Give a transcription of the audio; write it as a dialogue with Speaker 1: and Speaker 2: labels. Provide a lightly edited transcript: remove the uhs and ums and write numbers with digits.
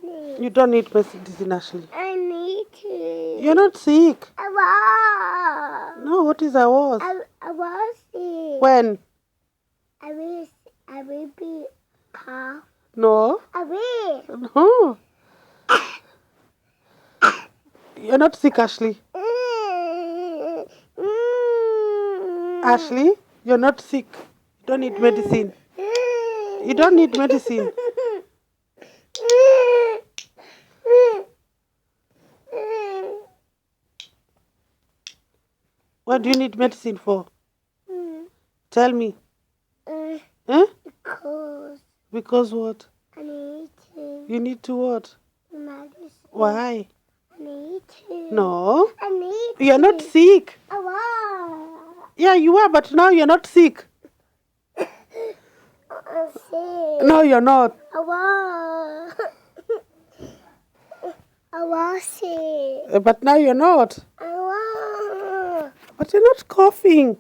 Speaker 1: medicine.
Speaker 2: You don't need medicine, Ashley.
Speaker 1: I need to.
Speaker 2: You're not sick.
Speaker 1: I was.
Speaker 2: No, what is I was?
Speaker 1: I was sick.
Speaker 2: When?
Speaker 1: I will be cough.
Speaker 2: No.
Speaker 1: I will.
Speaker 2: No. You're not sick, Ashley. Ashley, you're not sick. You don't need medicine. You don't need medicine. What do you need medicine for? Tell me. Huh? Because what?
Speaker 1: I need to.
Speaker 2: You need to what?
Speaker 1: Medicine.
Speaker 2: Why?
Speaker 1: I need to.
Speaker 2: No.
Speaker 1: I need
Speaker 2: You're not sick.
Speaker 1: I was.
Speaker 2: Yeah, you are, but now you're not sick.
Speaker 1: I'm sick.
Speaker 2: No, you're not.
Speaker 1: I was. I was sick.
Speaker 2: But now you're not.
Speaker 1: I was.
Speaker 2: But you're not coughing.